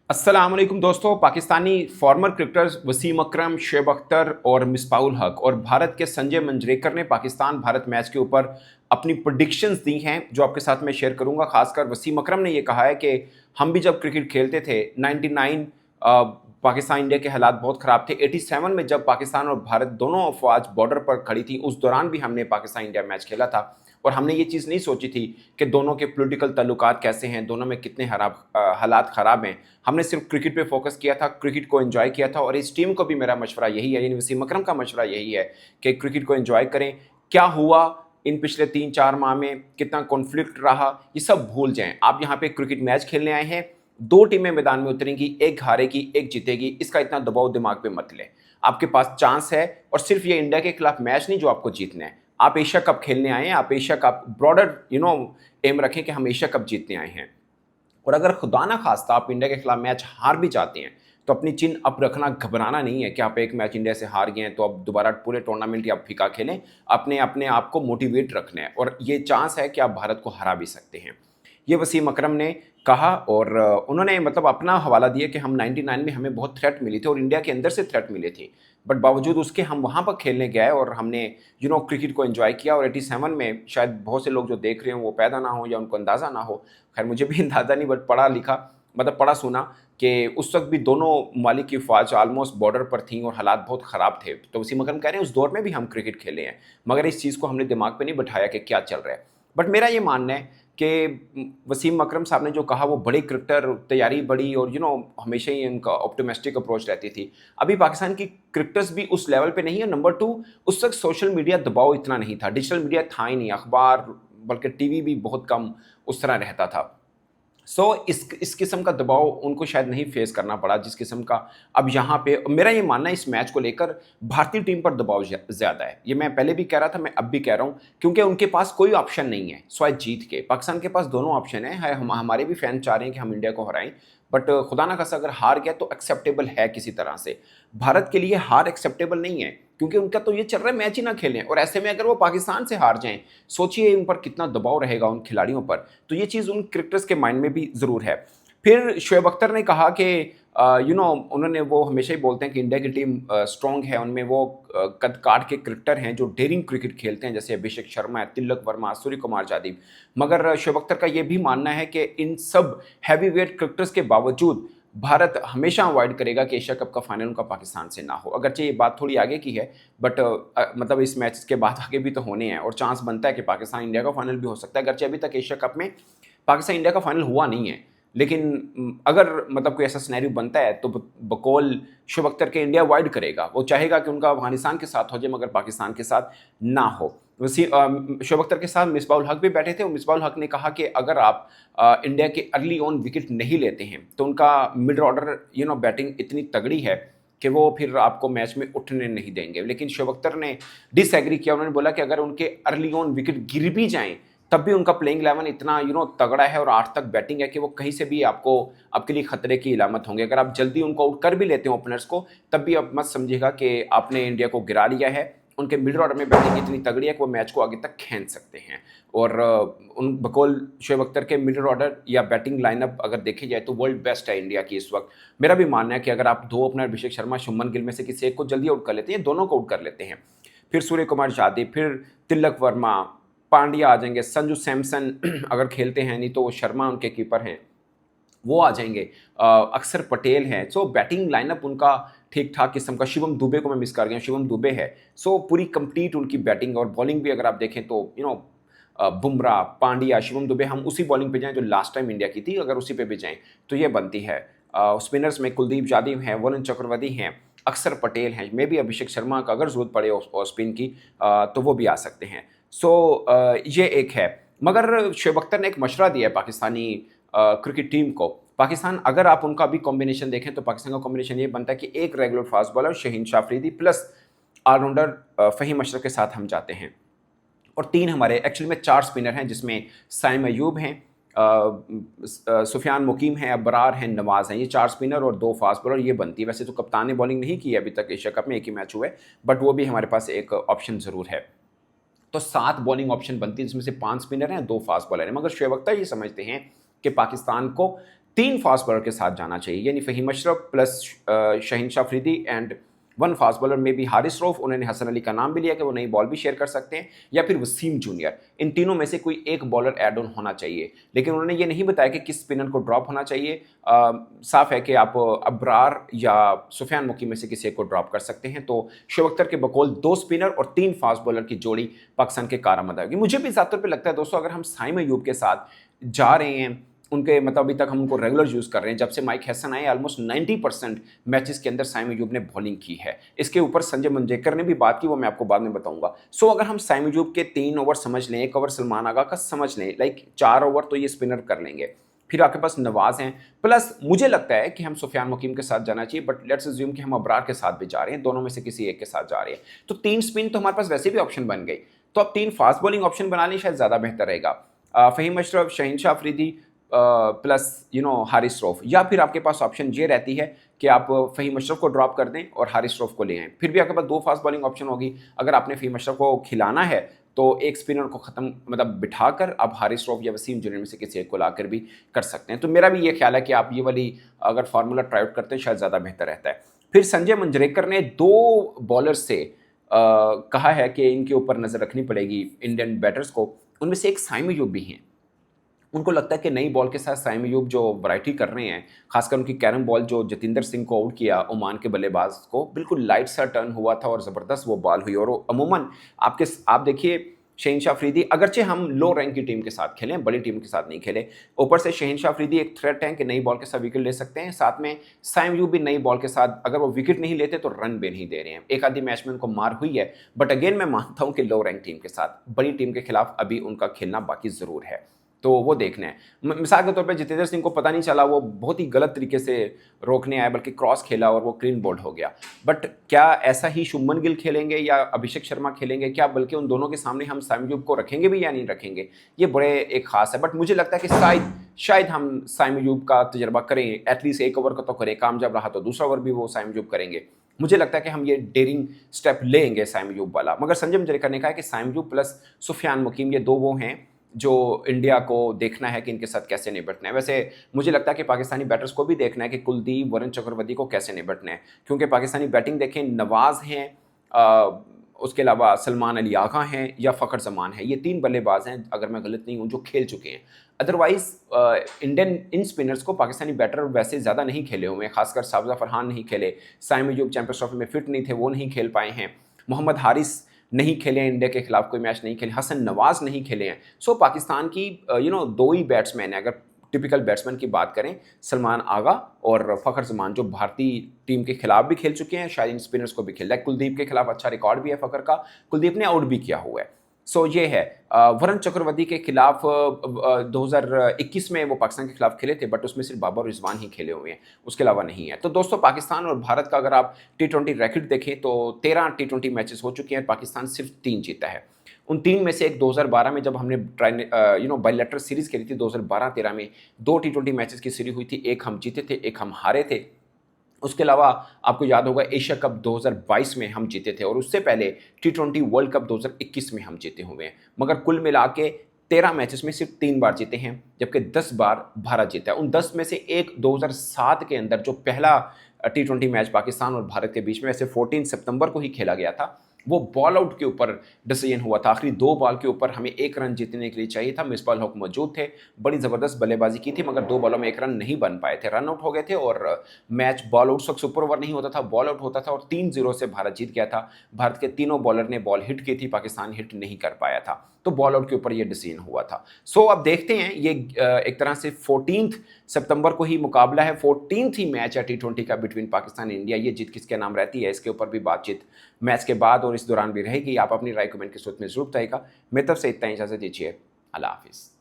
अस्सलाम वालेकुम दोस्तों। पाकिस्तानी फॉर्मर क्रिकेटर्स वसीम अकरम, शुएब अख्तर और मिसबाहुल हक और भारत के संजय मंजरेकर ने पाकिस्तान भारत मैच के ऊपर अपनी प्रेडिक्शंस दी हैं, जो आपके साथ मैं शेयर करूंगा। खासकर वसीम अकरम ने यह कहा है कि हम भी जब क्रिकेट खेलते थे 99 पाकिस्तान इंडिया के हालात बहुत ख़राब थे। 87 में जब पाकिस्तान और भारत दोनों अफवाज बॉर्डर पर खड़ी थी, उस दौरान भी हमने पाकिस्तान इंडिया मैच खेला था और हमने ये चीज़ नहीं सोची थी कि दोनों के पॉलिटिकल ताल्लुकात कैसे हैं, दोनों में कितने हालात ख़राब हैं। हमने सिर्फ क्रिकेट पे फोकस किया था, क्रिकेट को एंजॉय किया था और इस टीम को भी मेरा मशवरा यही है, यानी वसीम अकरम का मशवरा यही है कि क्रिकेट को एंजॉय करें। क्या हुआ इन पिछले 3-4 माह में, कितना कॉन्फ्लिक्ट रहा, ये सब भूल जाएं। आप यहाँ पे क्रिकेट मैच खेलने आए हैं, दो टीमें मैदान में उतरेंगी, एक हारेगी एक जीतेगी, इसका इतना दबाव दिमाग पे मत लें। आपके पास चांस है और सिर्फ ये इंडिया के खिलाफ मैच नहीं जो आपको जीतना है। आप एशिया कप खेलने आए हैं, आप एशिया कप ब्रॉडर एम रखें कि हम एशिया कप जीतने आए हैं। और अगर खुदा ना खास्ता आप इंडिया के खिलाफ मैच हार भी जाते हैं तो अपनी चिन्ह अप रखना, घबराना नहीं है कि आप एक मैच इंडिया से हार गए हैं तो अब दोबारा पूरे टूर्नामेंट ही आप फीका खेलें। अपने अपने आप को मोटिवेट रखना है और ये चांस है कि आप भारत को हरा भी सकते हैं। ये वसीम अकरम ने कहा और उन्होंने मतलब अपना हवाला दिया कि हम 99 में हमें बहुत थ्रेट मिली थी और इंडिया के अंदर से थ्रेट मिली थी, बट बावजूद उसके हम वहाँ पर खेलने गए और हमने क्रिकेट को एंजॉय किया। और 87 में शायद बहुत से लोग जो देख रहे हो वो पैदा ना हो या उनको अंदाज़ा ना हो, खैर मुझे भी अंदाज़ा नहीं, बट पढ़ा लिखा मतलब पढ़ा सुना कि उस वक्त भी दोनों ममालिक की फ़ौज ऑलमोस्ट बॉर्डर पर थी और हालात बहुत ख़राब थे। तो वसीम अकरम कह रहे हैं उस दौर में भी हम क्रिकेट खेले हैं, मगर इस चीज़ को हमने दिमाग पे नहीं बैठाया कि क्या चल रहा है। बट मेरा ये मानना है कि वसीम अकरम साहब ने जो कहा वो बड़े क्रिकेटर, तैयारी बड़ी और हमेशा ही उनका ऑप्टिमिस्टिक अप्रोच रहती थी। अभी पाकिस्तान की क्रिकेटर्स भी उस लेवल पे नहीं है। नंबर 2, उस वक्त सोशल मीडिया दबाव इतना नहीं था, डिजिटल मीडिया था ही नहीं, अखबार बल्कि टीवी भी बहुत कम उस तरह रहता था। इस किस्म का दबाव उनको शायद नहीं फेस करना पड़ा जिस किस्म का अब यहाँ पे। मेरा ये मानना है इस मैच को लेकर भारतीय टीम पर दबाव ज़्यादा है। ये मैं पहले भी कह रहा था, मैं अब भी कह रहा हूँ, क्योंकि उनके पास कोई ऑप्शन नहीं है स्वाय जीत के। पाकिस्तान के पास दोनों ऑप्शन है, हमारे भी फैन चाह रहे हैं कि हम इंडिया को हराएं, बट खुदा ना खास्ता अगर हार गया तो एक्सेप्टेबल है किसी तरह से। भारत के लिए हार एक्सेप्टेबल नहीं है क्योंकि उनका तो ये चल रहा है मैच ही ना खेलें, और ऐसे में अगर वो पाकिस्तान से हार जाएं, सोचिए उन पर कितना दबाव रहेगा उन खिलाड़ियों पर। तो ये चीज़ उन क्रिकेटर्स के माइंड में भी ज़रूर है। फिर शुएब अख्तर ने कहा कि उन्होंने, वो हमेशा ही बोलते हैं कि इंडिया की टीम स्ट्रॉन्ग है, उनमें वो कद काट के क्रिकेटर हैं जो डेयरिंग क्रिकेट खेलते हैं, जैसे अभिषेक शर्मा है, तिलक वर्मा, सूर्य कुमार यादव। मगर शुएब अख्तर का ये भी मानना है कि इन सब हैवी वेट क्रिकेटर्स के बावजूद भारत हमेशा अवॉइड करेगा कि एशिया कप का फाइनल उनका पाकिस्तान से ना हो। अगरचे ये बात थोड़ी आगे की है, बट मतलब इस मैच के बाद आगे भी तो होने हैं और चांस बनता है कि पाकिस्तान इंडिया का फाइनल भी हो सकता है। अगरचे अभी तक एशिया कप में पाकिस्तान इंडिया का फाइनल हुआ नहीं है, लेकिन अगर मतलब कोई ऐसा सिनेरियो बनता है तो बकौल शुएब अख्तर के इंडिया अवॉइड करेगा। वो चाहेगा कि उनका अफगानिस्तान के साथ हो जाए मगर पाकिस्तान के साथ ना हो। शुएब अख्तर के साथ मिसबाहुल हक भी बैठे थे और मिसबाहुल हक ने कहा कि अगर आप इंडिया के अर्ली ऑन विकेट नहीं लेते हैं तो उनका मिड ऑर्डर बैटिंग इतनी तगड़ी है कि वो फिर आपको मैच में उठने नहीं देंगे। लेकिन शुएब अख्तर ने डिसएग्री किया, उन्होंने बोला कि अगर उनके अर्ली ऑन विकेट गिर भी जाएं तब भी उनका प्लेइंग 11 इतना तगड़ा है और 8 तक बैटिंग है कि वो कहीं से भी आपके लिए खतरे की इलामत होंगे। अगर आप जल्दी उनको आउट कर भी लेते हो ओपनर्स को, तब भी आप मत समझिएगा कि आपने इंडिया को गिरा लिया है। उनके मिडिल ऑर्डर में बैटिंग इतनी तगड़ी है कि वो मैच को आगे तक खींच सकते हैं। और उन बकौल शुएब अख्तर के मिडिल ऑर्डर या बैटिंग लाइनअप अगर देखी जाए तो वर्ल्ड बेस्ट है इंडिया की इस वक्त। मेरा भी मानना है कि अगर आप दो ओपनर अभिषेक शर्मा, शुभमन गिल में से किसी एक को जल्दी आउट कर लेते हैं, दोनों को आउट कर लेते हैं, फिर सूर्य कुमार यादव, फिर तिलक वर्मा, पांड्या आ जाएंगे, संजू सैमसन अगर खेलते हैं, नहीं तो वो शर्मा उनके कीपर हैं, वो आ जाएंगे, अक्षर पटेल हैं। सो बैटिंग लाइनअप उनका ठीक ठाक किस्म का। शिवम दुबे को मैं मिस कर गया, शिवम दुबे है। सो पूरी कंप्लीट उनकी बैटिंग और बॉलिंग भी अगर आप देखें तो बुमराह, पांड्या, शिवम दुबे, हम उसी बॉलिंग पे जाएं जो लास्ट टाइम इंडिया की थी, अगर उसी पे भी जाएं तो ये बनती है। स्पिनर्स में कुलदीप यादव हैं, वरुण चक्रवर्ती हैं, अक्षर पटेल हैं, मे भी अभिषेक शर्मा का अगर ज़रूरत पड़े और स्पिन की तो वो भी आ सकते हैं। ये एक है। मगर शुएब अख्तर ने एक मशवरा दिया है पाकिस्तानी क्रिकेट टीम को। पाकिस्तान, अगर आप उनका भी कॉम्बिनेशन देखें तो पाकिस्तान का कॉम्बिनेशन ये बनता है कि एक regular fast bowler Shaheen Shah Afridi plus all-rounder Fahim Ashraf के साथ हम जाते हैं, और 3 हमारे एक्चुअली में 4 स्पिनर हैं जिसमें साइम अयूब हैं, सुफियान मुकीम हैं, अबरार हैं, नवाज़ हैं। ये 4 स्पिनर और 2 फास्ट बॉलर ये बनती है। वैसे तो कप्तान ने बॉलिंग नहीं की है अभी तक एशिया कप में, एक ही मैच हुआ है, बट वो भी हमारे पास एक ऑप्शन ज़रूर है। तो 7 बॉलिंग ऑप्शन बनती है जिसमें से 5 स्पिनर हैं, 2 फास्ट बॉलर हैं। मगर शुएब अख्तर ये समझते हैं कि पाकिस्तान को 3 फास्ट बॉलर के साथ जाना चाहिए, यानी Fahim Ashraf plus Shaheen Afridi and 1 fast bowler में भी हारिस रऊफ। उन्होंने हसन अली का नाम भी लिया कि वो नई बॉल भी शेयर कर सकते हैं, या फिर वसीम जूनियर। इन तीनों में से कोई एक बॉलर ऐड ऑन होना चाहिए, लेकिन उन्होंने ये नहीं बताया कि किस स्पिनर को ड्रॉप होना चाहिए। साफ है कि आप अब्रार या सुफियान मुकी में से किसी एक को ड्रॉप कर सकते हैं। तो शोएब अख्तर के बकौल 2 स्पिनर और 3 फास्ट बॉलर की जोड़ी पाकिस्तान के कारआमद आएगी। मुझे भी ज़्यादातर पे लगता है दोस्तों, अगर हम साइम अयूब के साथ जा रहे हैं, उनके मतलब अभी तक हम उनको रेगुलर यूज़ कर रहे हैं, जब से माइक हैसन आए ऑलमोस्ट 90% मैचेस के अंदर साइम अयूब ने बॉलिंग की है। इसके ऊपर संजय मंजरेकर ने भी बात की, वो मैं आपको बाद में बताऊंगा। सो अगर हम साइम अयूब के 3 ओवर समझ लें, 1 ओवर सलमान आगा का समझ लें, लाइक 4 ओवर तो ये स्पिनर कर लेंगे, फिर आपके पास नवाज हैं, प्लस मुझे लगता है कि हम सुफियान मुकीम के साथ जाना चाहिए, बट लेट्स अज्यूम कि हम अब्रार के साथ भी जा रहे हैं, दोनों में से किसी एक के साथ जा रहे हैं, तो 3 स्पिन तो हमारे पास वैसे भी ऑप्शन बन गई। तो अब 3 फास्ट बॉलिंग ऑप्शन बना लें, शायद ज़्यादा बेहतर रहेगा। फ़हीम अशरफ, शहीन अफरीदी प्लस हारिस रऊफ, या फिर आपके पास ऑप्शन ये रहती है कि आप फ़हीम अशरफ को ड्रॉप कर दें और हारिस रऊफ को ले आएँ, फिर भी आपके पास 2 फास्ट बॉलिंग ऑप्शन होगी। अगर आपने फ़हीम अशरफ को खिलाना है तो एक स्पिनर को ख़त्म मतलब बिठाकर आप हारिस रऊफ या वसीम जूनियर में से किसी एक को लाकर भी कर सकते हैं। तो मेरा भी ये ख्याल है कि आप ये वाली अगर फार्मूला ट्राई आउट करते हैं, शायद ज़्यादा बेहतर रहता है। फिर संजय मंजरेकर ने 2 बॉलर से कहा है कि इनके ऊपर नज़र रखनी पड़ेगी इंडियन बैटर्स को, उनमें से एक साइम अयूब भी हैं। उनको लगता है कि नई बॉल के साथ साइम अयूब जो वैरायटी कर रहे हैं, खासकर उनकी कैरम बॉल जो जतिंदर सिंह को आउट किया ओमान के बल्लेबाज को, बिल्कुल लाइट सा टर्न हुआ था और ज़बरदस्त वो बॉल हुई। और अमूमन आप देखिए शहीन अफरीदी, अगरचे हम लो रैंक की टीम के साथ खेलें, बड़ी टीम के साथ नहीं खेले, ऊपर से शहीन अफरीदी एक थ्रेट है कि नई बॉल के साथ विकेट ले सकते हैं, साथ में साइम अयूब भी नई बॉल के साथ अगर वो विकेट नहीं लेते तो रन भी नहीं दे रहे हैं। एक आधी मैच में उनको मार हुई है, बट अगेन मैं मानता हूं कि लो रैंक टीम के साथ, बड़ी टीम के खिलाफ अभी उनका खेलना बाकी ज़रूर है, तो वो देखना है। मिसाल के तौर पे जितेंद्र सिंह को पता नहीं चला, वो बहुत ही गलत तरीके से रोकने आया, बल्कि क्रॉस खेला और वो क्लीन बोल्ड हो गया। बट क्या ऐसा ही शुभमन गिल खेलेंगे या अभिषेक शर्मा खेलेंगे, क्या बल्कि उन दोनों के सामने हम साइम अयूब को रखेंगे भी या नहीं रखेंगे, ये बड़े एक खास है। बट मुझे लगता है कि शायद हम साइम अयूब का तजर्बा करें, एटलीस्ट 1 ओवर का तो करें, कामयाब रहा तो दूसरा ओवर भी वो साइम अयूब करेंगे। मुझे लगता है कि हम ये डेयरिंग स्टेप लेंगे साइम अयूब वाला। मगर संजय मंजरेकर ने कहा कि साइम अयूब प्लस सुफियान मुकीम, ये 2 वो हैं जो इंडिया को देखना है कि इनके साथ कैसे निपटना है। वैसे मुझे लगता है कि पाकिस्तानी बैटर्स को भी देखना है कि कुलदीप, वरुण चक्रवर्ती को कैसे निपटना है, क्योंकि पाकिस्तानी बैटिंग देखें, नवाज हैं, उसके अलावा सलमान अली आगा हैं या फ़खर जमान है, ये 3 बल्लेबाज हैं अगर मैं गलत नहीं हूँ जो खेल चुके हैं। अदरवाइज़ इंडियन इन स्पिनर्स को पाकिस्तानी बैटर वैसे ज़्यादा नहीं खेले हुए हैं, खासकर साबजा फरहान नहीं खेले, साइम अयूब चैंपियंस ट्रॉफी में फिट नहीं थे, वो नहीं खेल पाए हैं, मोहम्मद हारिस नहीं खेले हैं, इंडिया के खिलाफ कोई मैच नहीं खेले, हसन नवाज नहीं खेले हैं। सो पाकिस्तान की 2 ही बैट्समैन है, अगर टिपिकल बैट्समैन की बात करें, सलमान आगा और फ़खर जमान, जो भारतीय टीम के खिलाफ भी खेल चुके हैं, शायद इन स्पिनर्स को भी खेल रहा है। कुलदीप के खिलाफ अच्छा रिकॉर्ड भी है फ़खर का, कुलदीप ने आउट भी किया हुआ है। सो ये है। वरुण चक्रवर्ती के खिलाफ 2021 में वो पाकिस्तान के खिलाफ खेले थे, बट उसमें सिर्फ बाबर रिजवान ही खेले हुए हैं, उसके अलावा नहीं है। तो दोस्तों, पाकिस्तान और भारत का अगर आप T20 रैकेट देखें तो 13 T20 मैचेस हो चुके हैं, पाकिस्तान सिर्फ 3 जीता है। उन 3 में से एक 2012 में जब हमने बायलैटरल सीरीज़ खेली थी, 2012-13 में 2 T20 मैचेस की सीरीज हुई थी, एक हम जीते थे, एक हम हारे थे। उसके अलावा आपको याद होगा एशिया कप 2022 में हम जीते थे, और उससे पहले T20 वर्ल्ड कप 2021 में हम जीते हुए हैं। मगर कुल मिला के 13 मैचेस में सिर्फ 3 बार जीते हैं, जबकि 10 बार भारत जीता है। उन 10 में से एक 2007 के अंदर जो पहला T20 मैच पाकिस्तान और भारत के बीच में, वैसे 14 सितंबर को ही खेला गया था, वो बॉल आउट के ऊपर डिसीजन हुआ था। आखिरी 2 बॉल के ऊपर हमें 1 रन जीतने के लिए चाहिए था, मिसबाह हक मौजूद थे, बड़ी ज़बरदस्त बल्लेबाजी की थी, मगर 2 बॉलों में 1 रन नहीं बन पाए थे, रन आउट हो गए थे। और मैच बॉल आउट वक्त सुपर ओवर नहीं होता था, बॉल आउट होता था, और 3-0 से भारत जीत गया था। भारत के तीनों बॉलर ने बॉल हिट की थी, पाकिस्तान हिट नहीं कर पाया था, तो बॉल आउट के ऊपर ये डिसीजन हुआ था। सो अब देखते हैं, ये एक तरह से 14 सितंबर को ही मुकाबला है, 14th ही मैच है T20 का बिटवीन पाकिस्तान एंड इंडिया। ये जीत किसके नाम रहती है, इसके ऊपर भी बातचीत मैच के बाद और इस दौरान भी रहेगी। आप अपनी राय कमेंट के सूत्र में जरूर बताइएगा। मेरी तरफ से इतना ही, इजाज़त दीजिए, अल्लाह हाफिज़।